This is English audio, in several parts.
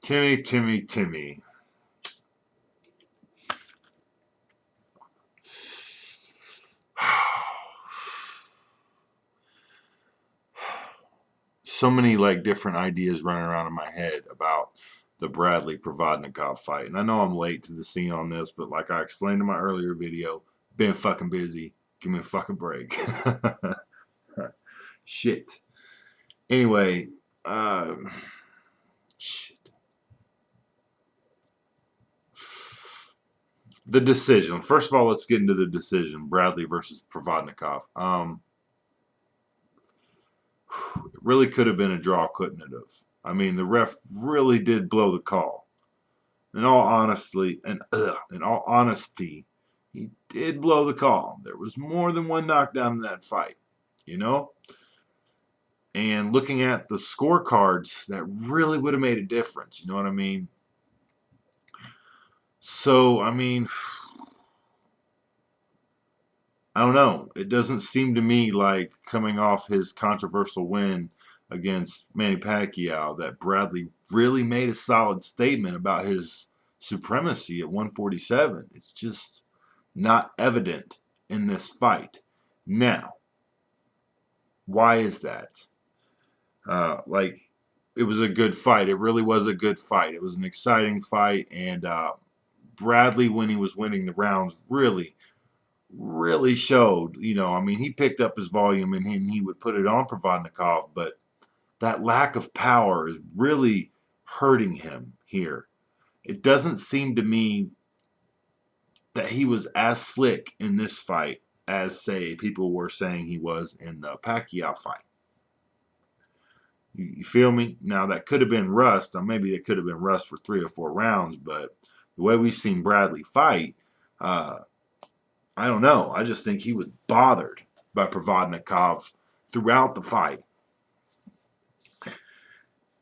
Timmy. So many like different ideas running around in my head about the Bradley Provodnikov fight. And I know I'm late to the scene on this, but like I explained in my earlier video, been fucking busy. Give me a fucking break. Shit. Anyway, shit. The decision. First of all, let's get into the decision. Bradley versus Provodnikov. It really could have been a draw, couldn't it have? I mean, the ref really did blow the call. In all honesty, he did blow the call. There was more than one knockdown in that fight, you know? And looking at the scorecards, that really would have made a difference, you know what I mean? So, I mean, I don't know. It doesn't seem to me like coming off his controversial win against Manny Pacquiao that Bradley really made a solid statement about his supremacy at 147. It's just not evident in this fight. Now, why is that? Like, it was a good fight. It really was a good fight. It was an exciting fight, and Bradley, when he was winning the rounds, really showed, you know, I mean, he picked up his volume and he would put it on Provodnikov, but that lack of power is really hurting him here. It doesn't seem to me that he was as slick in this fight as, say, people were saying he was in the Pacquiao fight. You feel me? Now, that could have been rust, or maybe it could have been rust for 3 or 4 rounds, but the way we've seen Bradley fight, I don't know. I just think he was bothered by Provodnikov throughout the fight.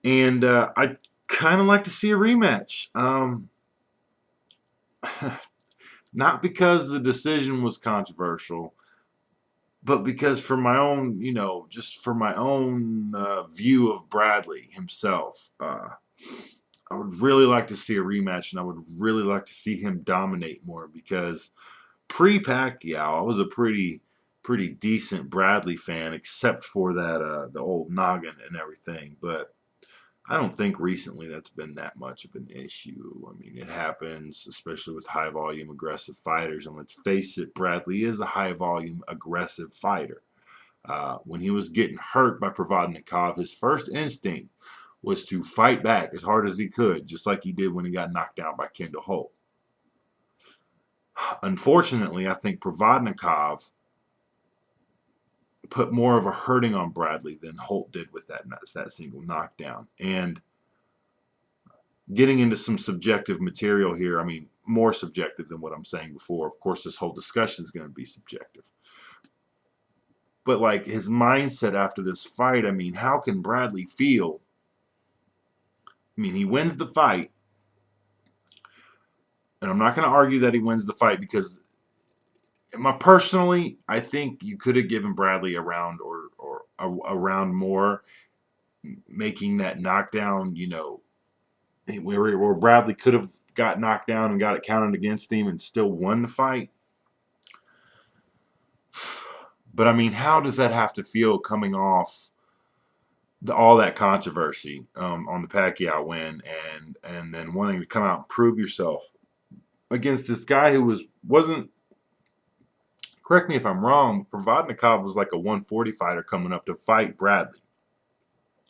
And I'd kind of like to see a rematch. Not because the decision was controversial, but because for my own, you know, just for my own view of Bradley himself, I would really like to see a rematch, and I would really like to see him dominate more, because pre-Pacquiao, I was a pretty decent Bradley fan, except for that the old noggin and everything. But I don't think recently that's been that much of an issue. I mean, it happens, especially with high-volume, aggressive fighters. And let's face it, Bradley is a high-volume, aggressive fighter. When he was getting hurt by Provodnikov, his first instinct was to fight back as hard as he could, just like he did when he got knocked down by Kendall Holt. Unfortunately, I think Provodnikov put more of a hurting on Bradley than Holt did with that single knockdown. And getting into some subjective material here, I mean, more subjective than what I'm saying before. Of course, this whole discussion is going to be subjective. But like his mindset after this fight, I mean, how can Bradley feel? I mean, he wins the fight. And I'm not going to argue that he wins the fight, because personally, I think you could have given Bradley a round or a round more, making that knockdown, you know, where Bradley could have got knocked down and got it counted against him and still won the fight. But I mean, how does that have to feel coming off all that controversy on the Pacquiao win, and then wanting to come out and prove yourself against this guy who wasn't, correct me if I'm wrong, Provodnikov was like a 140 fighter coming up to fight Bradley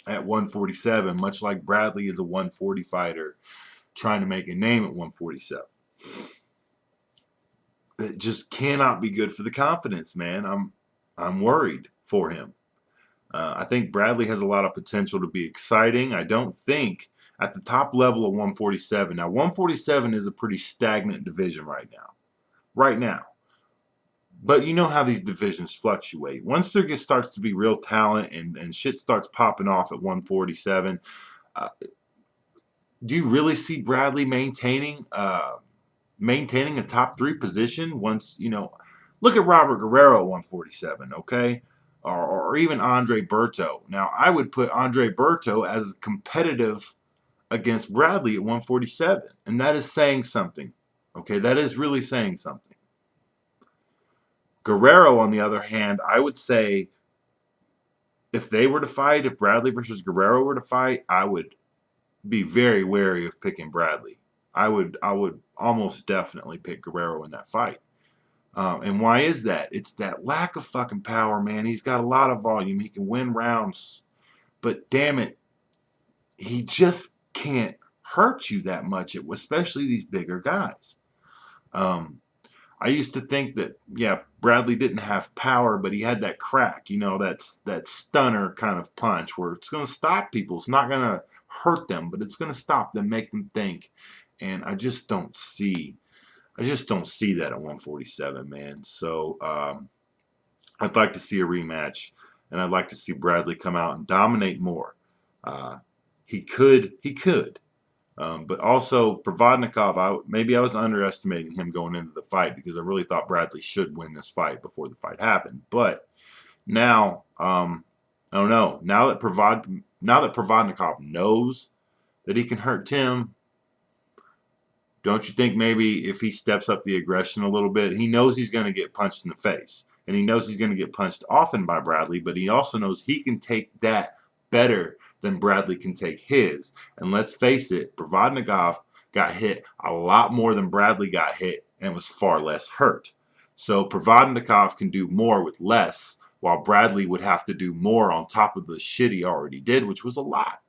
at 147, much like Bradley is a 140 fighter trying to make a name at 147. It just cannot be good for the confidence, man. I'm worried for him. I think Bradley has a lot of potential to be exciting. I don't think at the top level of 147. Now, 147 is a pretty stagnant division right now. But you know how these divisions fluctuate. Once there starts to be real talent and shit starts popping off at 147, do you really see Bradley maintaining a top 3 position once, you know, look at Robert Guerrero at 147, okay? Or even Andre Berto. Now, I would put Andre Berto as competitive against Bradley at 147. And that is saying something. Okay, that is really saying something. Guerrero, on the other hand, I would say if they were to fight, if Bradley versus Guerrero were to fight, I would be very wary of picking Bradley. I would almost definitely pick Guerrero in that fight. And why is that? It's that lack of fucking power, man. He's got a lot of volume. He can win rounds. But damn it, he just can't hurt you that much, especially these bigger guys. I used to think that, yeah, Bradley didn't have power, but he had that crack, you know, that stunner kind of punch where it's going to stop people. It's not going to hurt them, but it's going to stop them, make them think. And I just don't see that at 147, man. So I'd like to see a rematch, and I'd like to see Bradley come out and dominate more. He could. But also, Provodnikov, maybe I was underestimating him going into the fight because I really thought Bradley should win this fight before the fight happened. But now, I don't know. Now that Provodnikov knows that he can hurt Tim, don't you think maybe if he steps up the aggression a little bit, he knows he's going to get punched in the face. And he knows he's going to get punched often by Bradley, but he also knows he can take that better than Bradley can take his. And let's face it, Provodnikov got hit a lot more than Bradley got hit and was far less hurt. So Provodnikov can do more with less, while Bradley would have to do more on top of the shit he already did, which was a lot.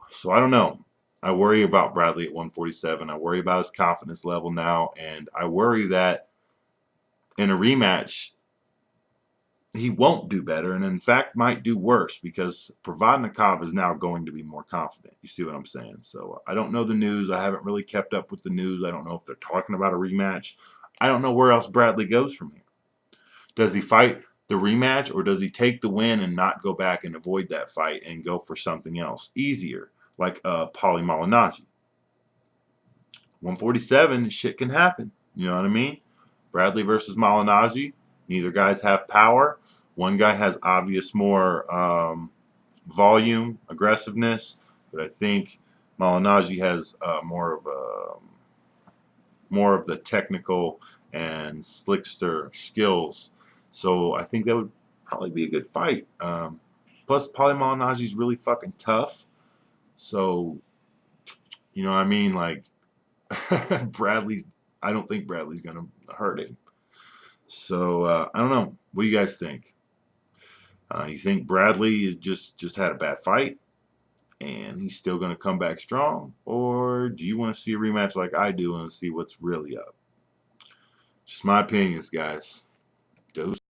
So I don't know. I worry about Bradley at 147. I worry about his confidence level now, and I worry that in a rematch, he won't do better, and in fact might do worse because Provodnikov is now going to be more confident. You see what I'm saying? So I don't know the news. I haven't really kept up with the news. I don't know if they're talking about a rematch. I don't know where else Bradley goes from here. Does he fight the rematch, or does he take the win and not go back and avoid that fight and go for something else easier, like Paulie Malignaggi? 147, shit can happen. You know what I mean? Bradley versus Malignaggi. Neither guys have power. One guy has obvious more volume, aggressiveness, but I think Malignaggi has more of the technical and slickster skills. So I think that would probably be a good fight. Plus, Paulie Malignaggi is really fucking tough. So, you know what I mean? Like, I don't think Bradley's going to hurt him. So, I don't know. What do you guys think? You think Bradley just had a bad fight and he's still going to come back strong? Or do you want to see a rematch like I do and see what's really up? Just my opinions, guys. Dose.